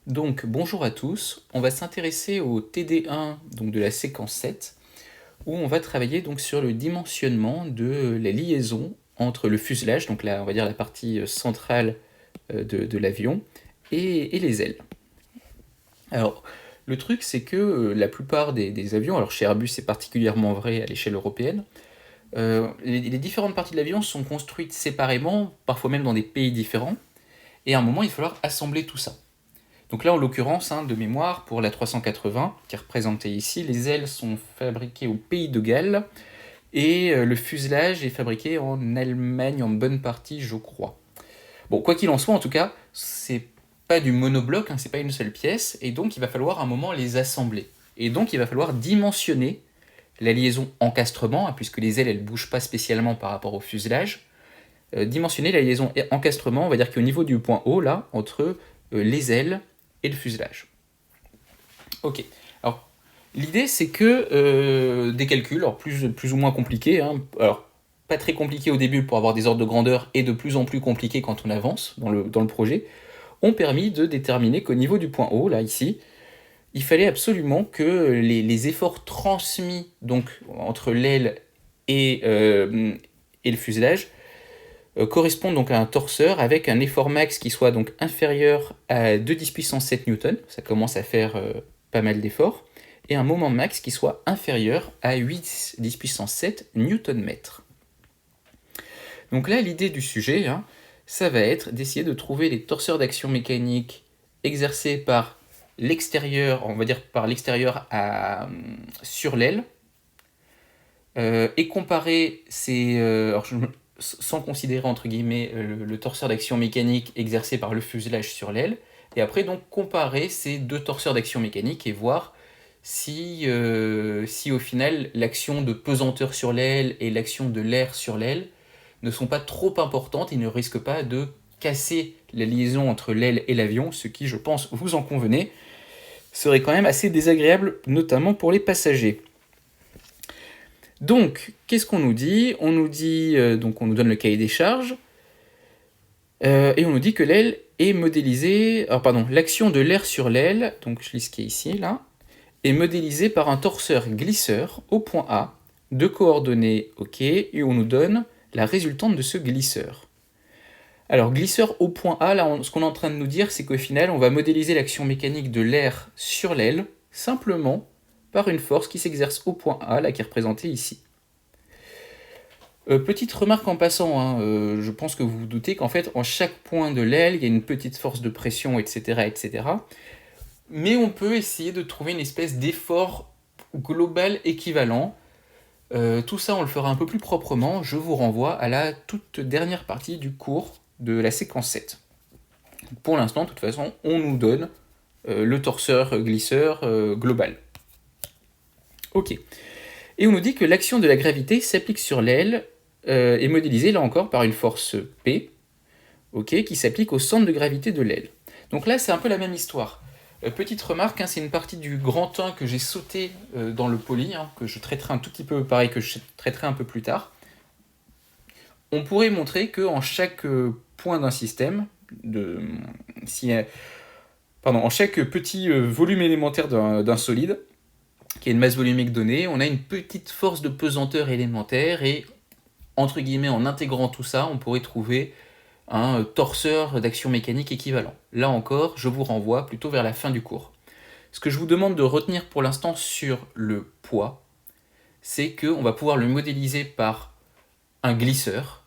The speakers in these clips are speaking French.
Donc bonjour à tous, on va s'intéresser au TD1 donc de la séquence 7 où on va travailler donc sur le dimensionnement de la liaison entre le fuselage, donc là on va dire la partie centrale de l'avion, et les ailes. Alors le truc c'est que la plupart des avions, alors chez Airbus c'est particulièrement vrai à l'échelle européenne, les différentes parties de l'avion sont construites séparément, parfois même dans des pays différents, et à un moment il va falloir assembler tout ça. Donc là, en l'occurrence, de mémoire, pour la 380, qui est représentée ici, les ailes sont fabriquées au pays de Galles et le fuselage est fabriqué en Allemagne en bonne partie, je crois. Bon, quoi qu'il en soit, en tout cas, c'est pas du monobloc, c'est pas une seule pièce, et donc il va falloir à un moment les assembler. Et donc il va falloir dimensionner la liaison encastrement, puisque les ailes elles bougent pas spécialement par rapport au fuselage. Dimensionner la liaison encastrement, on va dire qu'au niveau du point haut, là, entre les ailes et le fuselage. Ok. Alors, l'idée, c'est que des calculs, alors plus ou moins compliqués, alors pas très compliqués au début pour avoir des ordres de grandeur et de plus en plus compliqués quand on avance dans le projet, ont permis de déterminer qu'au niveau du point haut, là, ici, il fallait absolument que les efforts transmis donc, entre l'aile et le fuselage correspondent donc à un torseur avec un effort max qui soit donc inférieur à 2 10 puissance 7 newtons, ça commence à faire pas mal d'efforts, et un moment max qui soit inférieur à 8 10 puissance 7 newton-mètre. Donc là, l'idée du sujet, ça va être d'essayer de trouver les torseurs d'action mécanique exercés par l'extérieur, on va dire par l'extérieur sur l'aile, et comparer ces, sans considérer entre guillemets le torseur d'action mécanique exercé par le fuselage sur l'aile, et après donc comparer ces deux torseurs d'action mécanique et voir si au final l'action de pesanteur sur l'aile et l'action de l'air sur l'aile ne sont pas trop importantes et ne risquent pas de casser la liaison entre l'aile et l'avion, ce qui, je pense, vous en convenez, serait quand même assez désagréable, notamment pour les passagers. Donc, qu'est-ce qu'on nous dit? On nous dit, donc on nous donne le cahier des charges, et on nous dit que l'aile est modélisée, alors pardon, l'action de l'air sur l'aile, donc je lis ce qui est ici, là, est modélisée par un torseur glisseur au point A, de coordonnées OK, et on nous donne la résultante de ce glisseur. Alors, glisseur au point A, là, ce qu'on est en train de nous dire, c'est qu'au final, on va modéliser l'action mécanique de l'air sur l'aile, simplement par une force qui s'exerce au point A, là, qui est représentée ici. Petite remarque en passant, je pense que vous vous doutez qu'en fait, en chaque point de l'aile, il y a une petite force de pression, etc., etc. Mais on peut essayer de trouver une espèce d'effort global équivalent. Tout ça, on le fera un peu plus proprement. Je vous renvoie à la toute dernière partie du cours de la séquence 7. Pour l'instant, de toute façon, on nous donne le torseur glisseur global. Ok. Et on nous dit que l'action de la gravité s'applique sur l'aile est modélisée là encore par une force P, ok, qui s'applique au centre de gravité de l'aile. Donc là, c'est un peu la même histoire. Petite remarque, c'est une partie du grand 1 que j'ai sauté dans le poly, que je traiterai un tout petit peu pareil, que je traiterai un peu plus tard. On pourrait montrer qu'en chaque point d'un système, en chaque petit volume élémentaire d'un solide, qui a une masse volumique donnée, on a une petite force de pesanteur élémentaire, et entre guillemets, en intégrant tout ça, on pourrait trouver un torseur d'action mécanique équivalent. Là encore, je vous renvoie plutôt vers la fin du cours. Ce que je vous demande de retenir pour l'instant sur le poids, c'est qu'on va pouvoir le modéliser par un glisseur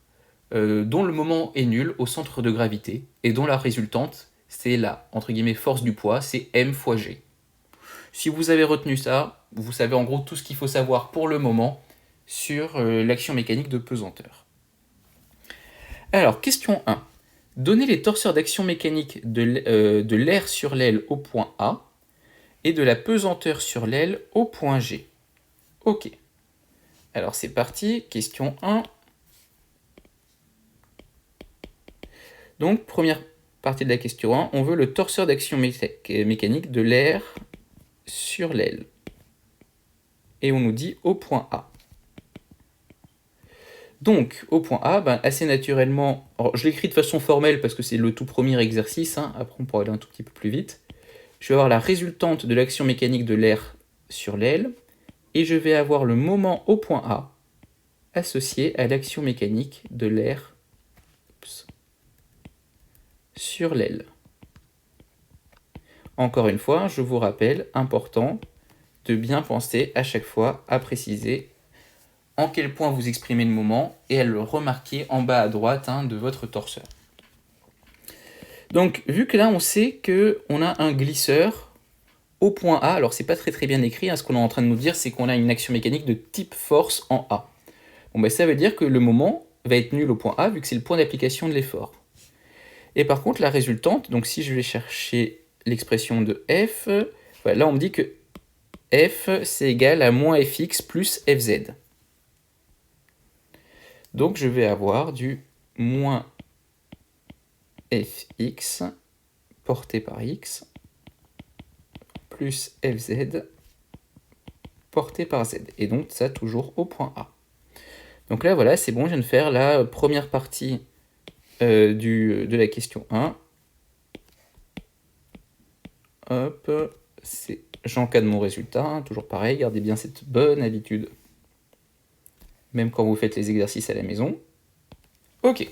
dont le moment est nul au centre de gravité et dont la résultante, c'est la entre guillemets force du poids, c'est m fois g. Si vous avez retenu ça, vous savez en gros tout ce qu'il faut savoir pour le moment sur l'action mécanique de pesanteur. Alors, question 1. Donnez les torseurs d'action mécanique de l'air sur l'aile au point A et de la pesanteur sur l'aile au point G. Ok. Alors c'est parti, question 1. Donc, première partie de la question 1, on veut le torseur d'action mécanique de l'air sur l'aile. Et on nous dit au point A. Donc, au point A, assez naturellement, alors, je l'écris de façon formelle parce que c'est le tout premier exercice, après on pourra aller un tout petit peu plus vite. je vais avoir la résultante de l'action mécanique de l'air sur l'aile, et je vais avoir le moment au point A associé à l'action mécanique de l'air sur l'aile. Encore une fois, je vous rappelle, important de bien penser à chaque fois à préciser en quel point vous exprimez le moment et à le remarquer en bas à droite de votre torseur. Donc, vu que là, on sait qu'on a un glisseur au point A, alors c'est pas très bien écrit, ce qu'on est en train de nous dire, c'est qu'on a une action mécanique de type force en A. Bon, ben, ça veut dire que le moment va être nul au point A, vu que c'est le point d'application de l'effort. Et par contre, la résultante, donc si je vais chercher l'expression de F, voilà, là on me dit que F, c'est égal à moins Fx plus Fz. Donc je vais avoir du moins Fx porté par x plus Fz porté par z. Et donc ça toujours au point A. Donc là voilà, c'est bon, je viens de faire la première partie de la question 1. Hop, j'encadre mon résultat, toujours pareil, gardez bien cette bonne habitude, même quand vous faites les exercices à la maison. Ok.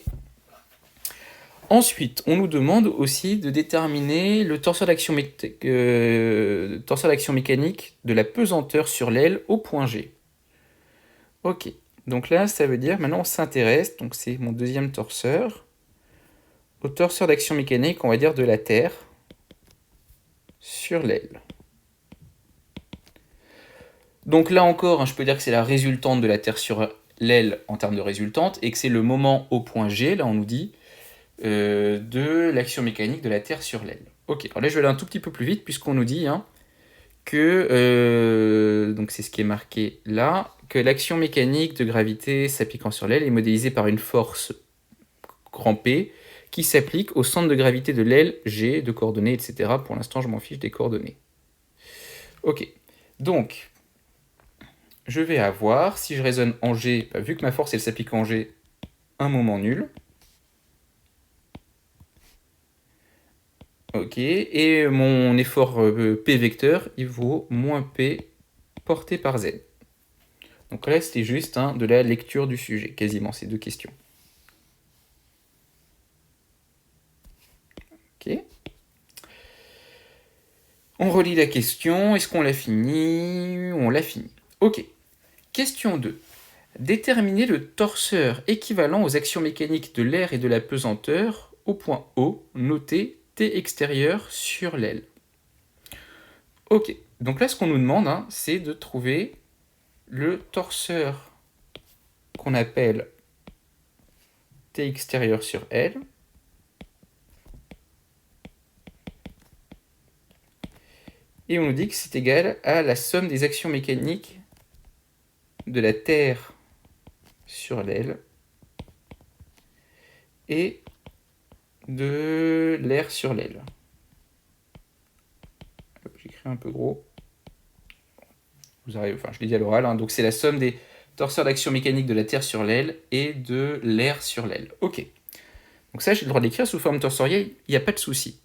Ensuite, on nous demande aussi de déterminer le torseur d'action mécanique de la pesanteur sur l'aile au point G. Ok, donc là, ça veut dire, maintenant on s'intéresse, donc c'est mon deuxième torseur, au torseur d'action mécanique, on va dire, de la Terre sur l'aile. Donc là encore, je peux dire que c'est la résultante de la Terre sur l'aile en termes de résultante, et que c'est le moment au point G, là on nous dit, de l'action mécanique de la Terre sur l'aile. Ok, alors là je vais aller un tout petit peu plus vite, puisqu'on nous dit que, donc c'est ce qui est marqué là, que l'action mécanique de gravité s'appliquant sur l'aile est modélisée par une force grand P qui s'applique au centre de gravité de l'aile G, de coordonnées, etc. Pour l'instant, je m'en fiche des coordonnées. Ok, donc, je vais avoir, si je raisonne en G, vu que ma force elle s'applique en G, un moment nul. Ok, et mon effort P vecteur, il vaut moins P porté par Z. Donc là, c'était juste de la lecture du sujet, quasiment, ces deux questions. Ok. On relit la question, est-ce qu'on l'a fini? On l'a fini. Ok. Question 2. Déterminer le torseur équivalent aux actions mécaniques de l'air et de la pesanteur au point O, noté T extérieur sur l'aile. Ok, donc là ce qu'on nous demande, c'est de trouver le torseur qu'on appelle T extérieur sur L. Et on nous dit que c'est égal à la somme des actions mécaniques de la Terre sur l'aile et de l'air sur l'aile. J'écris un peu gros. Vous arrivez, enfin, je l'ai dit à l'oral, donc c'est la somme des torseurs d'action mécanique de la Terre sur l'aile et de l'air sur l'aile. Ok. Donc ça, j'ai le droit d'écrire sous forme torsorielle, il n'y a pas de souci.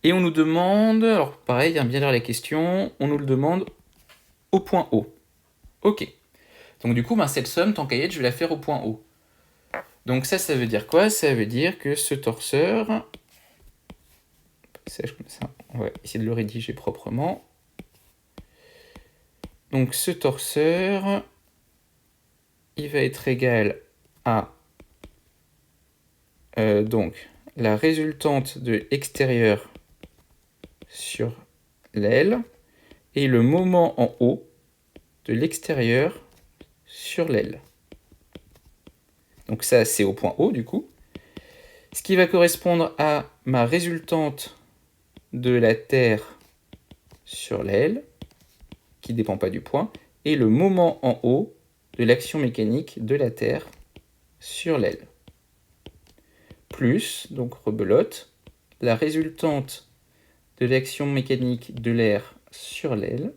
Et on nous demande, alors pareil, bien lire la question, on nous le demande au point O. Ok. Donc du coup, cette somme, tant qu'à y être, je vais la faire au point O. Donc ça veut dire quoi? Ça veut dire que ce torseur, on va essayer de le rédiger proprement. Donc ce torseur, il va être égal à donc la résultante de extérieur sur l'aile et le moment en haut de l'extérieur sur l'aile. Donc ça, c'est au point O, du coup. Ce qui va correspondre à ma résultante de la Terre sur l'aile, qui ne dépend pas du point, et le moment en haut de l'action mécanique de la Terre sur l'aile. Plus, donc rebelote, la résultante de l'action mécanique de l'air sur l'aile,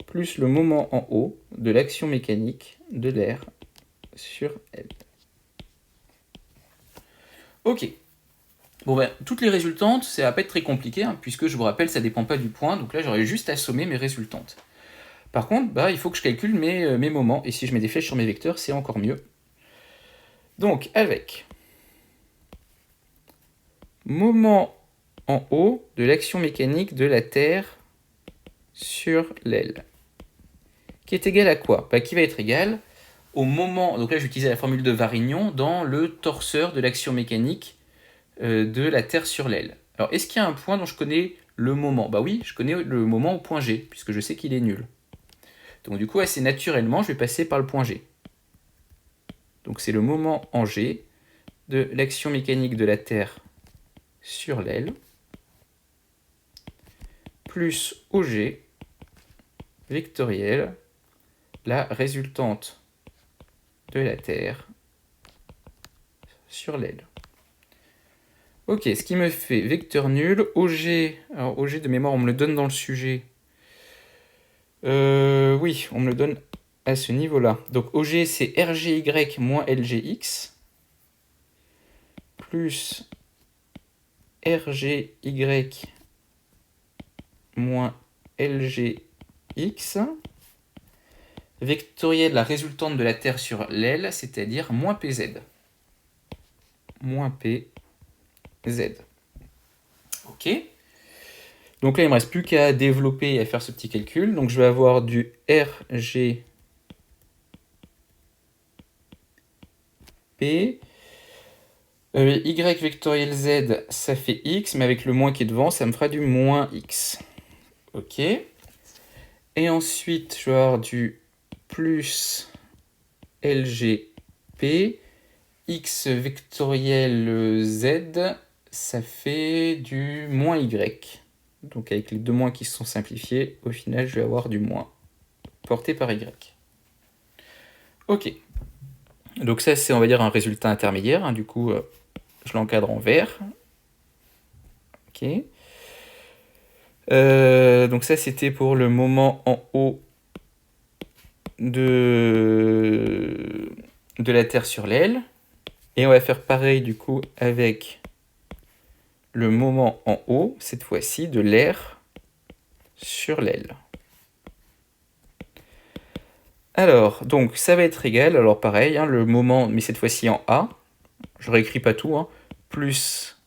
plus le moment en haut de l'action mécanique de l'air sur elle. Ok. Bon ben, toutes les résultantes, ça va pas être très compliqué, hein, puisque je vous rappelle, ça dépend pas du point, donc là j'aurais juste à sommer mes résultantes. Par contre, il faut que je calcule mes moments, et si je mets des flèches sur mes vecteurs, c'est encore mieux. Donc, avec moment en haut de l'action mécanique de la Terre sur l'aile, qui est égal à quoi? Qui va être égal au moment, donc là j'utilisais la formule de Varignon, dans le torseur de l'action mécanique de la Terre sur l'aile. Alors, est-ce qu'il y a un point dont je connais le moment? Oui, je connais le moment au point G, puisque je sais qu'il est nul. Donc du coup, assez naturellement, je vais passer par le point G. Donc c'est le moment en G de l'action mécanique de la Terre sur l'aile, plus OG vectoriel, la résultante de la Terre sur l'aile. Ok, ce qui me fait vecteur nul, OG, alors OG de mémoire, on me le donne dans le sujet. Oui, on me le donne à ce niveau-là. Donc OG, c'est RGY moins LGX, plus RGY moins LGX, vectoriel la résultante de la Terre sur l'aile, c'est-à-dire moins PZ. Moins PZ. Ok. Donc là, il ne me reste plus qu'à développer et à faire ce petit calcul. Donc je vais avoir du RGP. Y vectoriel Z, ça fait X, mais avec le moins qui est devant, ça me fera du moins X. Ok. Et ensuite, je vais avoir du plus LGP. X vectoriel Z, ça fait du moins Y. Donc avec les deux moins qui se sont simplifiés, au final, je vais avoir du moins porté par Y. Ok. Donc ça, c'est, on va dire, un résultat intermédiaire. Hein. Du coup, je l'encadre en vert. Ok. Donc ça, c'était pour le moment en haut de la Terre sur l'aile. Et on va faire pareil, du coup, avec le moment en haut, cette fois-ci, de l'air sur l'aile. Alors, donc, ça va être égal, alors pareil, hein, le moment, mais cette fois-ci en A, je ne réécris pas tout, hein, plus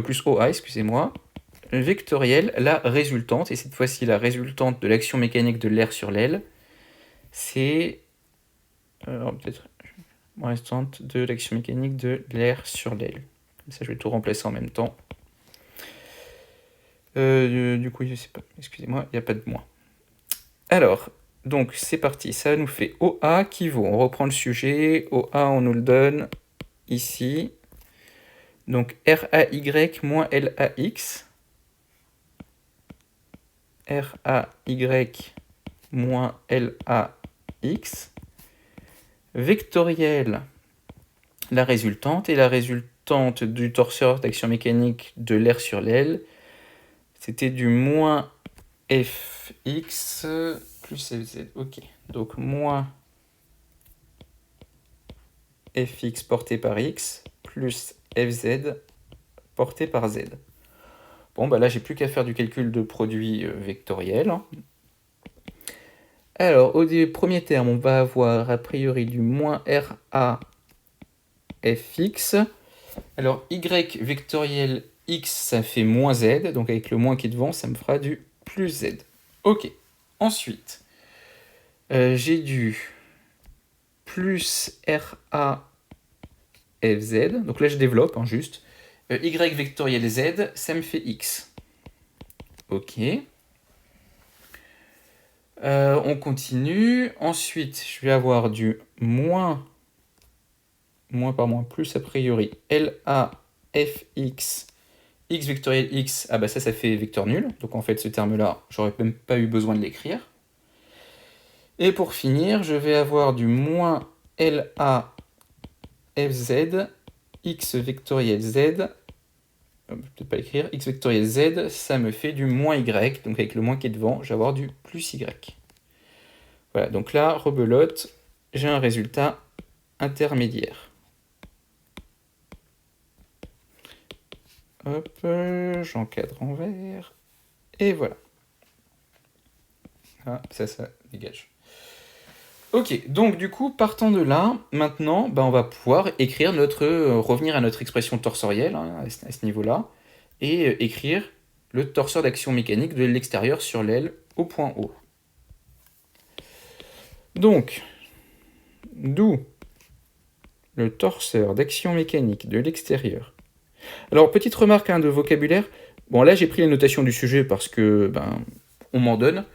plus OA, excusez-moi, vectoriel, la résultante, et cette fois-ci la résultante de l'action mécanique de l'air sur l'aile, c'est, alors peut-être, résultante de l'action mécanique de l'air sur l'aile. Comme ça, je vais tout remplacer en même temps. Du coup, je sais pas, excusez-moi, il n'y a pas de moins. Alors, donc c'est parti, ça nous fait OA qui vaut, on reprend le sujet, OA on nous le donne ici, donc RAY moins LAX, RAY moins LAX, vectoriel la résultante, et la résultante du torseur d'action mécanique de l'air sur l'aile, c'était du moins Fx plus Fz. Ok, donc moins Fx porté par x plus Fz porté par z. Bon, là, j'ai plus qu'à faire du calcul de produit vectoriel. Alors, au premier terme, on va avoir a priori du moins RA Fx. Alors, y vectoriel x, ça fait moins z. Donc, avec le moins qui est devant, ça me fera du plus z. Ok. Ensuite, j'ai du plus RA Fz. Donc là, je développe, hein, juste. Y vectoriel z, ça me fait x. Ok. On continue. Ensuite, je vais avoir du moins par moins, plus a priori, LA Fx, x vectoriel x, ça fait vecteur nul. Donc en fait, ce terme-là, j'aurais même pas eu besoin de l'écrire. Et pour finir, je vais avoir du moins LA Fz, x vectoriel z, peut-être pas écrire, x vectoriel z, ça me fait du moins y, donc avec le moins qui est devant, je vais avoir du plus y. Voilà, donc là, rebelote, j'ai un résultat intermédiaire. Hop, j'encadre en vert. Et voilà. Ah, ça dégage. Ok, donc du coup, partant de là, maintenant, on va pouvoir écrire revenir à notre expression torsorielle hein, à ce niveau-là, et écrire le torseur d'action mécanique de l'extérieur sur l'aile au point O. Donc, d'où le torseur d'action mécanique de l'extérieur. Alors, petite remarque de vocabulaire. Bon, là, j'ai pris les notations du sujet parce que, on m'en donne.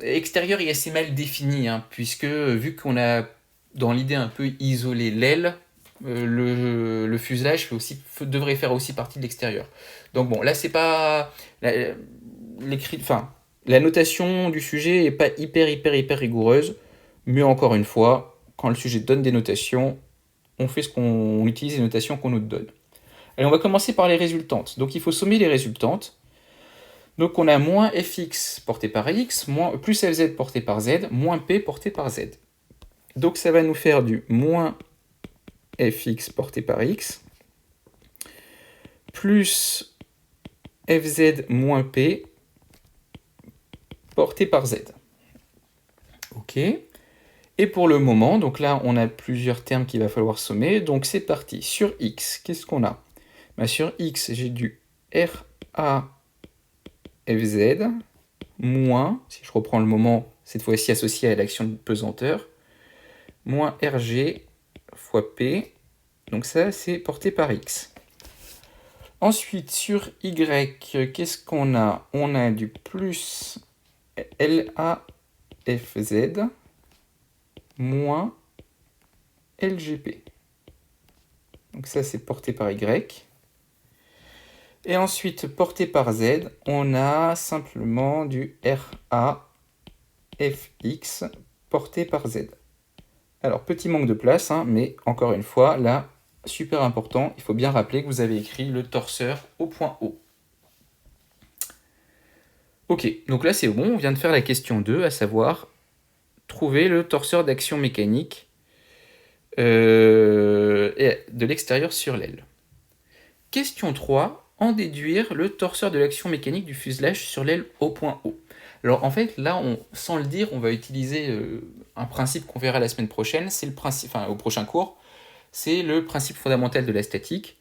Extérieur est assez mal défini, hein, puisque vu qu'on a, dans l'idée, un peu isolé l'aile, le fuselage devrait faire aussi partie de l'extérieur. Donc bon, là, c'est pas... la notation du sujet est pas hyper rigoureuse, mais encore une fois, quand le sujet donne des notations, on utilise les notations qu'on nous donne. Allez, on va commencer par les résultantes. Donc il faut sommer les résultantes. Donc on a moins fx porté par x, plus fz porté par z, moins p porté par z. Donc ça va nous faire du moins fx porté par x, plus fz moins p porté par z. Ok. Et pour le moment, donc là on a plusieurs termes qu'il va falloir sommer, donc c'est parti. Sur x, qu'est-ce qu'on a? Sur x, j'ai du RA fz moins, si je reprends le moment, cette fois-ci associé à l'action de pesanteur, moins rg fois p, donc ça c'est porté par x. Ensuite, sur y, qu'est-ce qu'on a? On a du plus LAFZ moins LGP. Donc ça c'est porté par y. Et ensuite, porté par z, on a simplement du RAFX porté par z. Alors, petit manque de place, hein, mais encore une fois, là, super important, il faut bien rappeler que vous avez écrit le torseur au point O. Ok, donc là c'est bon, on vient de faire la question 2, à savoir trouver le torseur d'action mécanique de l'extérieur sur l'aile. Question 3, en déduire le torseur de l'action mécanique du fuselage sur l'aile au point O. Alors en fait, là, sans le dire, on va utiliser un principe qu'on verra la semaine prochaine, c'est le principe, au prochain cours, c'est le principe fondamental de la statique.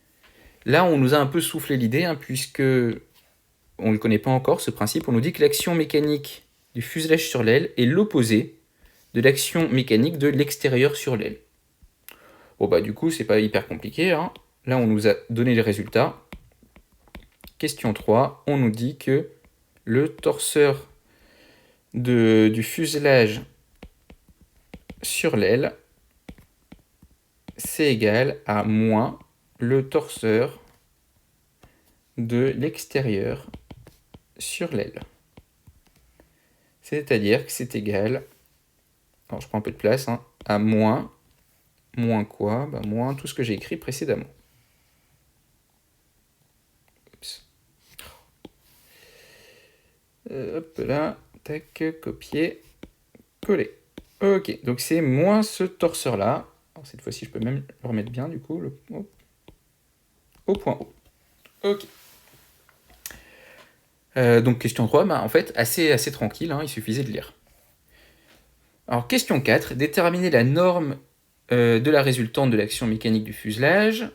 Là, on nous a un peu soufflé l'idée, hein, puisque on ne le connaît pas encore, ce principe. On nous dit que l'action mécanique du fuselage sur l'aile est l'opposé de l'action mécanique de l'extérieur sur l'aile. Bon, du coup, c'est pas hyper compliqué. Hein. Là, on nous a donné les résultats. Question 3, on nous dit que le torseur du fuselage sur l'aile, c'est égal à moins le torseur de l'extérieur sur l'aile. C'est-à-dire que c'est égal, alors je prends un peu de place, hein, à moins quoi? Moins tout ce que j'ai écrit précédemment. Oups. Hop là, tac, copier, coller. Ok, donc c'est moins ce torseur-là. Alors cette fois-ci, je peux même le remettre bien, du coup, au point O. Ok. Donc question 3, en fait, assez tranquille, hein, il suffisait de lire. Alors question 4, déterminer la norme de la résultante de l'action mécanique du fuselage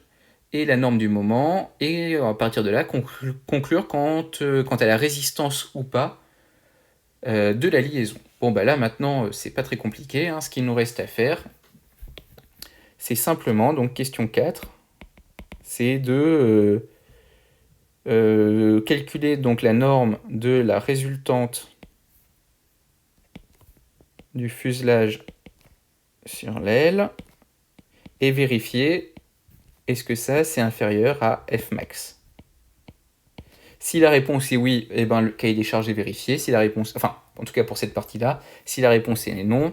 et la norme du moment, et à partir de là, conclure quant à la résistance ou pas de la liaison. Bon, là maintenant, c'est pas très compliqué, hein, ce qu'il nous reste à faire, c'est simplement, donc question 4, c'est de calculer donc la norme de la résultante du fuselage sur l'aile et vérifier est-ce que ça c'est inférieur à Fmax. Si la réponse est oui, le cahier des charges est vérifié. Si la réponse, en tout cas pour cette partie-là, si la réponse est non,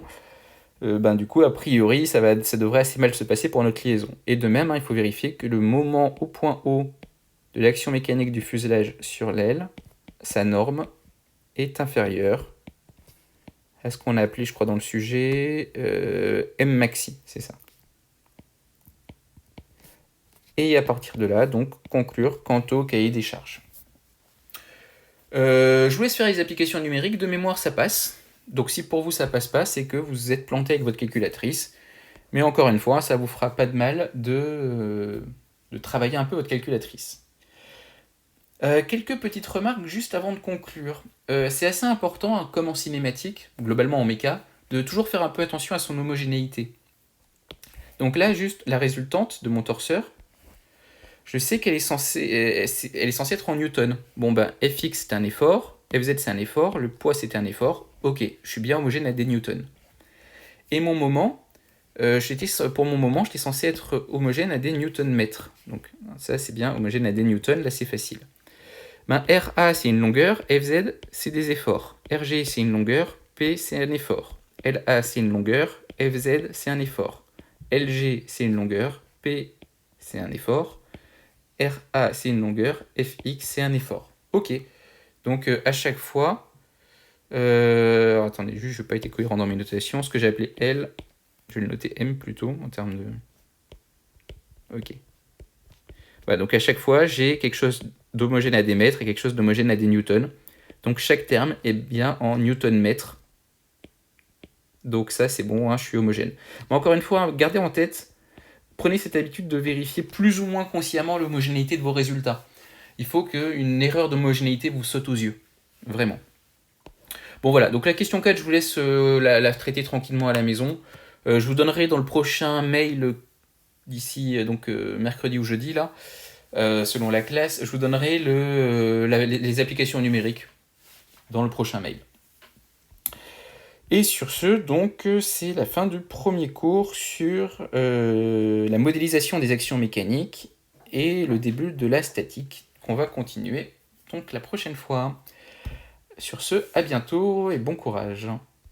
du coup a priori ça devrait assez mal se passer pour notre liaison. Et de même, il faut vérifier que le moment au point O de l'action mécanique du fuselage sur l'aile, sa norme est inférieure à ce qu'on a appelé, je crois, dans le sujet, M maxi, c'est ça. et à partir de là, donc, conclure quant au cahier des charges. Je vous laisse faire les applications numériques, de mémoire ça passe. Donc si pour vous ça passe pas, c'est que vous êtes planté avec votre calculatrice. Mais encore une fois, ça vous fera pas de mal de travailler un peu votre calculatrice. Quelques petites remarques juste avant de conclure. C'est assez important, hein, comme en cinématique, globalement en méca, de toujours faire un peu attention à son homogénéité. Donc là, juste la résultante de mon torseur, je sais qu'elle est censée être en newton. Bon ben, Fx c'est un effort, Fz c'est un effort, le poids c'était un effort. Ok, je suis bien homogène à des newtons. Et mon moment, pour mon moment, j'étais censé être homogène à des newton-mètres. Donc ça c'est bien, homogène à des newtons, là c'est facile. Ben, RA c'est une longueur, Fz c'est des efforts. Rg c'est une longueur, P c'est un effort. LA c'est une longueur, Fz c'est un effort. Lg c'est une longueur, P c'est un effort. RA c'est une longueur, Fx c'est un effort. Ok, donc à chaque fois, attendez, juste je n'ai pas été cohérent dans mes notations, ce que j'ai appelé L, je vais le noter M plutôt en termes de... Ok. Voilà, donc à chaque fois j'ai quelque chose d'homogène à des mètres et quelque chose d'homogène à des newtons. Donc chaque terme est bien en newton-mètre. Donc ça c'est bon, hein, je suis homogène. Mais encore une fois, gardez en tête, prenez cette habitude de vérifier plus ou moins consciemment l'homogénéité de vos résultats. Il faut qu'une erreur d'homogénéité vous saute aux yeux. Vraiment. Bon voilà, donc la question 4, je vous laisse la traiter tranquillement à la maison. Je vous donnerai dans le prochain mail d'ici mercredi ou jeudi, là, selon la classe, je vous donnerai les applications numériques dans le prochain mail. Et sur ce, donc, c'est la fin du premier cours sur la modélisation des actions mécaniques et le début de la statique qu'on va continuer donc la prochaine fois. Sur ce, à bientôt et bon courage.